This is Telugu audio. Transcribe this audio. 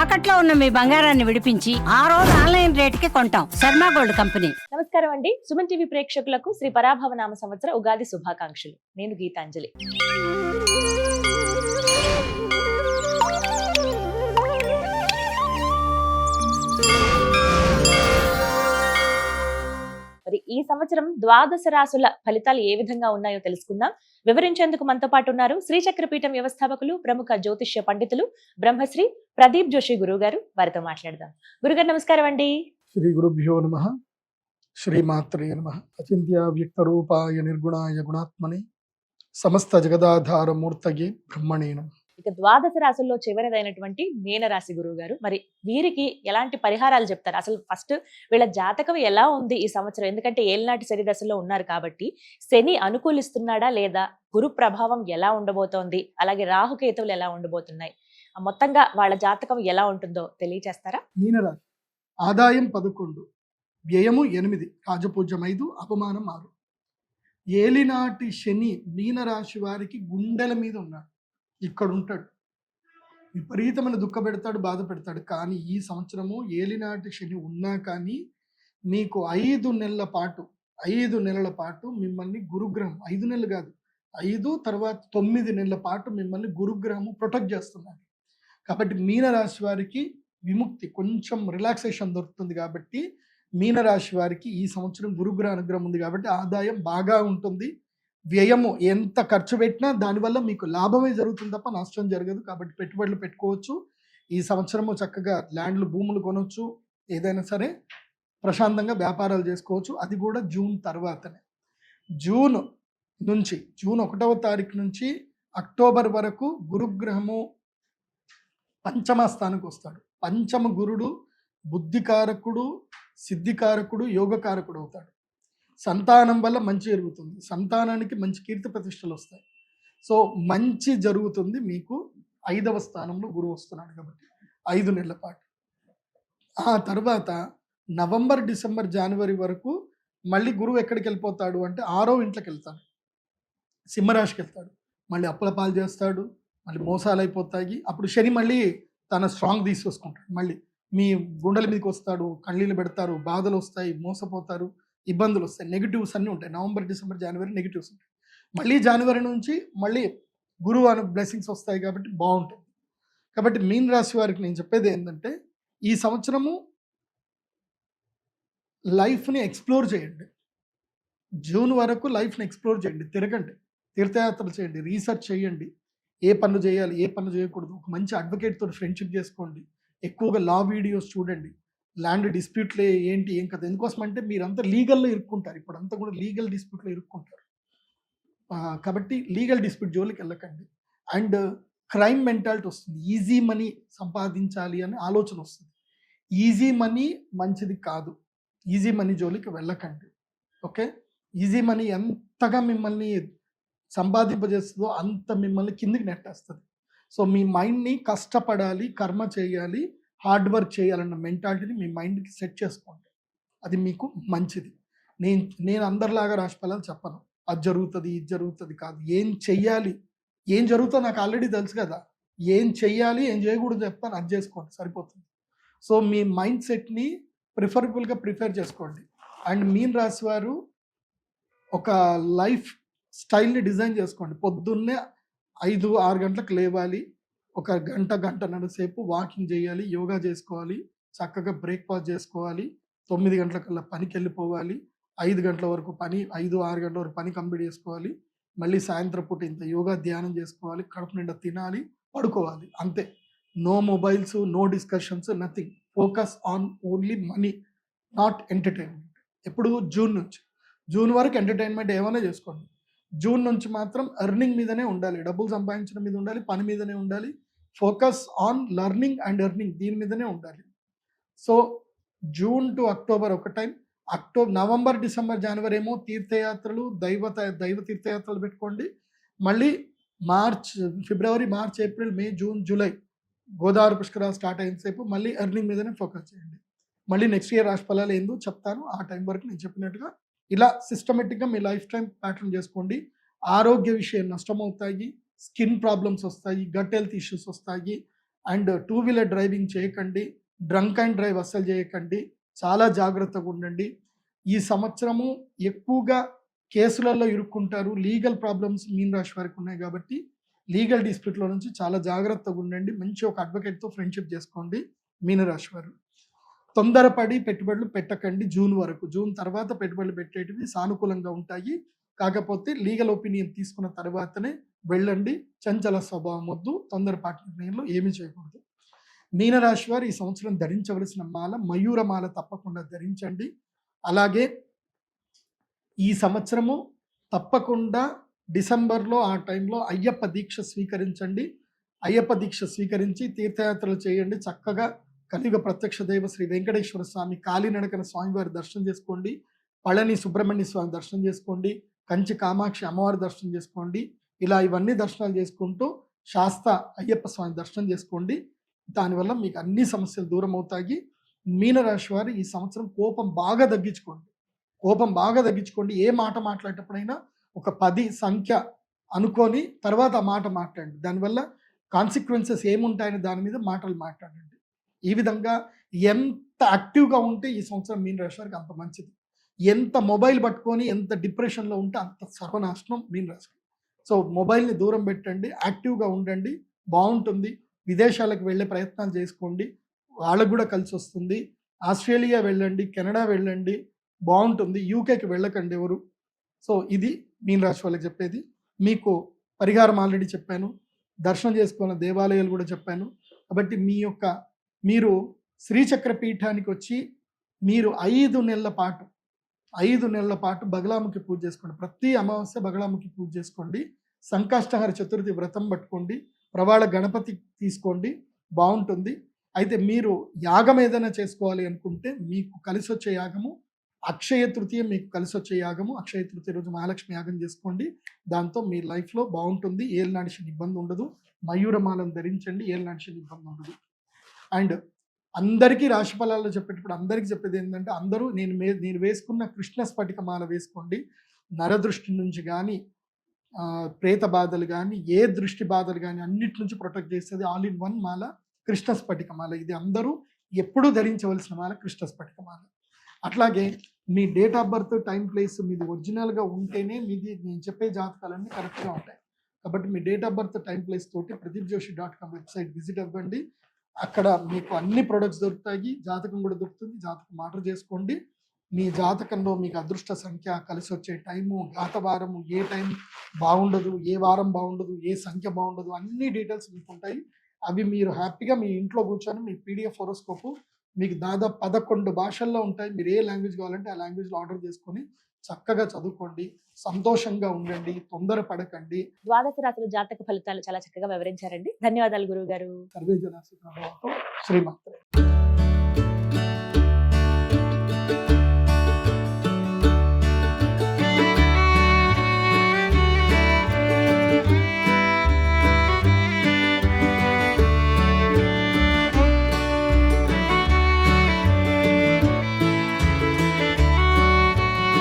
తాకట్లో ఉన్న మీ బంగారాన్ని విడిపించి ఆ రోజు ఆన్లైన్ రేటుకి కొంటాం. Sharma gold company. నమస్కారం అండి. సుమన్ టీవీ ప్రేక్షకులకు శ్రీ పరాభవ నామ సంవత్సర ఉగాది శుభాకాంక్షలు. నేను గీతాంజలి. మరి ఈ సంవత్సరం ద్వాదశ రాసుల ఫలితాలు ఏ విధంగా ఉన్నాయో తెలుసుకుందాం. వివరించేందుకు మనతో పాటు ఉన్నారు శ్రీచక్రపీఠం వ్యవస్థాపకులు, ప్రముఖ జ్యోతిష్య పండితులు బ్రహ్మశ్రీ ప్రదీప్ జోషి గురువు గారు. వారితో మాట్లాడదాం. గురుగారు నమస్కారం అండి. శ్రీ గురుభ్యో నమః. శ్రీమాత్రే నమః. అచింత్య వ్యక్త రూపాయ నిర్గుణాయ గుణాత్మని సమస్త జగదాధార మూర్తయే బ్రహ్మణే నమః. ఇక ద్వాదశ రాశుల్లో చివరిదైనటువంటి మీనరాశి గురువు గారు, మరి వీరికి ఎలాంటి పరిహారాలు చెప్తారు? అసలు ఫస్ట్ వీళ్ళ జాతకం ఎలా ఉంది ఈ సంవత్సరం? ఎందుకంటే ఏళ్ళనాటి శని దశలో ఉన్నారు కాబట్టి శని అనుకూలిస్తున్నాడా లేదా, గురు ప్రభావం ఎలా ఉండబోతోంది, అలాగే రాహుకేతువులు ఎలా ఉండబోతున్నాయి, మొత్తంగా వాళ్ళ జాతకం ఎలా ఉంటుందో తెలియచేస్తారా? మీనరాశి ఆదాయం 11, వ్యయము 8, రాజపూజ్యం 5, అపమానం 6. ఏలినాటి శని మీనరాశి వారికి గుండెల మీద ఉన్నాడు. ఇక్కడ ఉంటాడు, విపరీతమైన దుఃఖ పెడతాడు, బాధ పెడతాడు. కానీ ఈ సంవత్సరము ఏలినాటి శని ఉన్నా కానీ మీకు 5 నెలల పాటు మిమ్మల్ని గురుగ్రహం, 5 నెలలు కాదు, 5 తర్వాత 9 నెలల పాటు మిమ్మల్ని గురుగ్రహము ప్రొటెక్ట్ చేస్తున్నారు. కాబట్టి మీనరాశి వారికి విముక్తి, కొంచెం రిలాక్సేషన్ దొరుకుతుంది. కాబట్టి మీనరాశి వారికి ఈ సంవత్సరం గురుగ్రహ అనుగ్రహం ఉంది కాబట్టి ఆదాయం బాగా ఉంటుంది. వ్యయము ఎంత ఖర్చు పెట్టినా దానివల్ల మీకు లాభమే జరుగుతుంది తప్ప నష్టం జరగదు. కాబట్టి పెట్టుబడులు పెట్టుకోవచ్చు. ఈ సంవత్సరము చక్కగా ల్యాండ్లు, భూములు కొనవచ్చు. ఏదైనా సరే ప్రశాంతంగా వ్యాపారాలు చేసుకోవచ్చు. అది కూడా జూన్ తర్వాతనే. జూన్ 1వ తారీఖు నుంచి అక్టోబర్ వరకు గురుగ్రహము పంచమ స్థానానికి వస్తాడు. పంచమ గురుడు బుద్ధికారకుడు, సిద్ధికారకుడు, యోగకారకుడు అవుతాడు. సంతానం వల్ల మంచి జరుగుతుంది. సంతానానికి మంచి కీర్తి ప్రతిష్టలు వస్తాయి. సో మంచి జరుగుతుంది మీకు. 5వ స్థానంలో గురువు వస్తున్నాడు కాబట్టి 5 నెలల పాటు. ఆ తర్వాత నవంబర్, డిసెంబర్, జనవరి వరకు మళ్ళీ గురువు ఎక్కడికి వెళ్ళిపోతాడు అంటే 6వ ఇంట్లోకి వెళ్తాడు, సింహరాశికి వెళ్తాడు. మళ్ళీ అప్పుల పాలు చేస్తాడు, మళ్ళీ మోసాలు అయిపోతాయి. అప్పుడు శని మళ్ళీ తన స్ట్రాంగ్ తీసుకొసుకుంటాడు. మళ్ళీ మీ గుండెల మీదకి వస్తాడు, కళ్ళీళ్ళు పెడతారు, బాధలు వస్తాయి, మోసపోతారు, ఇబ్బందులు వస్తాయి, నెగిటివ్స్ అన్నీ ఉంటాయి. నవంబర్, డిసెంబర్, జనవరి నెగిటివ్స్ ఉంటాయి. మళ్ళీ జనవరి నుంచి మళ్ళీ గురువు అనే బ్లెస్సింగ్స్ వస్తాయి కాబట్టి బాగుంటుంది. కాబట్టి మీన రాశి వారికి నేను చెప్పేది ఏంటంటే ఈ సంవత్సరము లైఫ్ని ఎక్స్ప్లోర్ చేయండి. జూన్ వరకు లైఫ్ని ఎక్స్ప్లోర్ చేయండి, తిరగండి, తీర్థయాత్రలు చేయండి, రీసెర్చ్ చేయండి, ఏ పనులు చేయాలి, ఏ పనులు చేయకూడదు. ఒక మంచి అడ్వకేట్ తోటి ఫ్రెండ్షిప్ చేసుకోండి, ఎక్కువగా లా వీడియోస్ చూడండి, ల్యాండ్ డిస్ప్యూట్లే ఏంటి ఏం కదా. ఎందుకోసం అంటే మీరంతా లీగల్లో ఇరుక్కుంటారు. ఇప్పుడు అంతా కూడా లీగల్ డిస్ప్యూట్లో ఇరుక్కుంటారు. కాబట్టి లీగల్ డిస్ప్యూట్ జోలికి వెళ్ళకండి. అండ్ క్రైమ్ మెంటాలిటీ వస్తుంది. ఈజీ మనీ సంపాదించాలి అనే ఆలోచన వస్తుంది. ఈజీ మనీ మంచిది కాదు. ఈజీ మనీ జోలికి వెళ్ళకండి. ఓకే, ఈజీ మనీ ఎంతగా మిమ్మల్ని సంపాదింపజేస్తుందో అంత మిమ్మల్ని కిందికి నెట్టేస్తుంది. సో మీ మైండ్ని కష్టపడాలి, కర్మ చేయాలి, హార్డ్ వర్క్ చేయాలన్న మెంటాలిటీని మీ మైండ్కి సెట్ చేసుకోండి. అది మీకు మంచిది. నేను అందరిలాగా రాశి ఫలాలు చెప్పను. అది జరుగుతుంది, ఇది జరుగుతుంది కాదు. ఏం చెయ్యాలి, ఏం జరుగుతుందో నాకు ఆల్రెడీ తెలుసు కదా. ఏం చెయ్యాలి, ఏం చేయకూడదు చెప్తాను, అది చేసుకోండి, సరిపోతుంది. సో మీ మైండ్ సెట్ని ప్రిఫరబుల్గా ప్రిపేర్ చేసుకోండి. అండ్ మీన రాశి వారు ఒక లైఫ్ స్టైల్ని డిజైన్ చేసుకోండి. పొద్దున్నే 5-6 గంటలకు లేవాలి, ఒక గంటన్నర సేపు వాకింగ్ చేయాలి, యోగా చేసుకోవాలి, చక్కగా బ్రేక్ఫాస్ట్ చేసుకోవాలి, 9 గంటలకల్లా పనికి వెళ్ళిపోవాలి, 5 గంటల వరకు పని, 5-6 గంటల వరకు పని కంప్లీట్ చేసుకోవాలి, మళ్ళీ సాయంత్రం పూట ఇంత యోగా ధ్యానం చేసుకోవాలి, కడుపు నిండా తినాలి, పడుకోవాలి, అంతే. No mobiles, no discussions, nothing. Focus on only money, not entertainment. ఎప్పుడు జూన్ వరకు ఎంటర్టైన్మెంట్ ఏమైనా చేసుకోండి. జూన్ నుంచి మాత్రం ఎర్నింగ్ మీదనే ఉండాలి, డబ్బులు సంపాదించడం మీద ఉండాలి, పని మీదనే ఉండాలి. Focus on learning and earning, దీని మీదనే ఉండాలి. సో జూన్ టు అక్టోబర్ ఒక టైం. నవంబర్, డిసెంబర్, జనవరి ఏమో తీర్థయాత్రలు, దైవ తీర్థయాత్రలు పెట్టుకోండి. మళ్ళీ ఫిబ్రవరి, మార్చ్, ఏప్రిల్, మే, జూన్, జూలై గోదావరి పుష్కరాలు స్టార్ట్ అయిన సేపు మళ్ళీ ఎర్నింగ్ మీదనే ఫోకస్ చేయండి. మళ్ళీ నెక్స్ట్ ఇయర్ రాశి ఫలాలు ఏందో చెప్తాను. ఆ టైం వరకు నేను చెప్పినట్టుగా ఇలా సిస్టమేటిక్గా మీ లైఫ్ టైం ప్యాటర్న్ చేసుకోండి. ఆరోగ్య విషయం నష్టమవుతాయి, స్కిన్ ప్రాబ్లమ్స్ వస్తాయి, గట్ హెల్త్ ఇష్యూస్ వస్తాయి, అండ్ టూ వీలర్ డ్రైవింగ్ చేయకండి, డ్రంక్ అండ్ డ్రైవ్ అస్సలు చేయకండి, చాలా జాగ్రత్తగా ఉండండి. ఈ సంవత్సరము ఎక్కువగా కేసులలో ఇరుక్కుంటారు, లీగల్ ప్రాబ్లమ్స్ మీన రాశి వారికి ఉన్నాయి కాబట్టి లీగల్ డిస్ప్యూట్లో నుంచి చాలా జాగ్రత్తగా ఉండండి. మంచి ఒక అడ్వకేట్తో ఫ్రెండ్షిప్ చేసుకోండి మీనరాశి వారు. తొందరపడి పెట్టుబడులు పెట్టకండి జూన్ వరకు. జూన్ తర్వాత పెట్టుబడులు పెట్టేటివి సానుకూలంగా ఉంటాయి, కాకపోతే లీగల్ ఒపీనియన్ తీసుకున్న తర్వాతనే వెళ్ళండి. చంచల స్వభావం వద్దు, తొందరపాటు నిర్ణయంలో ఏమీ చేయకూడదు. మీనరాశి వారు ఈ సంవత్సరం ధరించవలసిన మాల మయూర మాల తప్పకుండా ధరించండి. అలాగే ఈ సంవత్సరము తప్పకుండా డిసెంబర్లో ఆ టైంలో అయ్యప్ప దీక్ష స్వీకరించండి. అయ్యప్ప దీక్ష స్వీకరించి తీర్థయాత్రలు చేయండి. చక్కగా కలియుగ ప్రత్యక్ష దైవ శ్రీ వెంకటేశ్వర స్వామి కాలినడకన స్వామివారి దర్శనం చేసుకోండి. పళని సుబ్రహ్మణ్య స్వామి దర్శనం చేసుకోండి. కంచి కామాక్షి అమ్మవారి దర్శనం చేసుకోండి. ఇలా ఇవన్నీ దర్శనాలు చేసుకుంటూ శాస్త అయ్యప్ప స్వామి దర్శనం చేసుకోండి. దానివల్ల మీకు అన్ని సమస్యలు దూరం అవుతాయి. మీనరాశి వారు ఈ సంవత్సరం కోపం బాగా తగ్గించుకోండి. ఏ మాట మాట్లాడేటప్పుడైనా ఒక 10 సంఖ్య అనుకొని తర్వాత ఆ మాట మాట్లాడండి. దానివల్ల కాన్సిక్వెన్సెస్ ఏముంటాయని దాని మీద మాటలు మాట్లాడండి. ఈ విధంగా ఎంత యాక్టివ్గా ఉంటే ఈ సంవత్సరం మీనరాశి వారికి అంత మంచిది. ఎంత మొబైల్ పట్టుకొని ఎంత డిప్రెషన్లో ఉంటే అంత సర్వనాశనం మీనరాశికి. సో మొబైల్ని దూరం పెట్టండి, యాక్టివ్గా ఉండండి, బాగుంటుంది. విదేశాలకు వెళ్ళే ప్రయత్నాలు చేసుకోండి, వాళ్ళకు కూడా కలిసి వస్తుంది. ఆస్ట్రేలియా వెళ్ళండి, కెనడా వెళ్ళండి, బాగుంటుంది. యూకేకి వెళ్ళకండి ఎవరు. సో ఇది మీనరాశి వాళ్ళకి చెప్పేది. మీకు పరిహారం ఆల్రెడీ చెప్పాను, దర్శనం చేసుకున్న దేవాలయాలు కూడా చెప్పాను. కాబట్టి మీరు శ్రీచక్ర పీఠానికి వచ్చి మీరు 5 నెలల పాటు బగలాముఖి పూజ చేసుకోండి. ప్రతి అమావాస్య బగలాముఖి పూజ చేసుకోండి. సంకష్టహర చతుర్థి వ్రతం పట్టుకోండి. ప్రవాళ గణపతి తీసుకోండి, బాగుంటుంది. అయితే మీరు యాగం ఏదైనా చేసుకోవాలి అనుకుంటే మీకు కలిసి వచ్చే యాగము అక్షయ తృతీయ, మీకు కలిసి వచ్చే యాగము అక్షయ తృతీయ రోజు మహాలక్ష్మి యాగం చేసుకోండి. దాంతో మీ లైఫ్లో బాగుంటుంది. ఏలినాటి శని ఇబ్బంది ఉండదు. మయూరమాలను ధరించండి, ఏలినాటి శని ఇబ్బంది ఉండదు. అండ్ అందరికీ రాశి ఫలాల్లో చెప్పేటప్పుడు అందరికీ చెప్పేది ఏంటంటే, అందరూ నేను వేసుకున్న కృష్ణ స్ఫటిక మాల వేసుకోండి. నరదృష్టి నుంచి కానీ, ప్రేత బాధలు కానీ, ఏ దృష్టి బాధలు కానీ అన్నిటి నుంచి ప్రొటెక్ట్ చేస్తుంది ఆల్ ఇన్ వన్ మాల కృష్ణ స్ఫటిక మాల. ఇది అందరూ ఎప్పుడూ ధరించవలసిన మాల కృష్ణ స్ఫటిక మాల. అట్లాగే మీ date of birth, time, place మీది ఒరిజినల్గా ఉంటేనే నేను చెప్పే జాతకాలన్నీ కరెక్ట్గా ఉంటాయి. కాబట్టి మీ date of birth, time, place తోటి pradeepjoshi.com వెబ్సైట్ విజిట్ అవ్వండి. అక్కడ మీకు అన్ని ప్రొడక్ట్స్ దొరుకుతాయి, జాతకం కూడా దొరుకుతుంది. జాతకం ఆర్డర్ చేసుకోండి. మీ జాతకంలో మీకు అదృష్ట సంఖ్య, కలిసి వచ్చే టైము, వారము, ఏ టైం బాగుండదు, ఏ వారం బాగుండదు, ఏ సంఖ్య బాగుండదు, అన్ని డీటెయిల్స్ మీకు ఉంటాయి. అవి మీరు హ్యాపీగా మీ ఇంట్లో కూర్చొని మీ PDF హోరోస్కోపు మీకు దాదాపు 11 భాషల్లో ఉంటాయి. మీరు ఏ లాంగ్వేజ్ కావాలంటే ఆ లాంగ్వేజ్లో ఆర్డర్ చేసుకొని చక్కగా చదువుకోండి, సంతోషంగా ఉండండి, తొందరపడకండి. ద్వాదశ రాశుల జాతక ఫలితాలు చాలా చక్కగా వివరించారండి. ధన్యవాదాలు గురువు గారు. సర్వే జన సుఖినో భవంతు. శ్రీమాత్రే.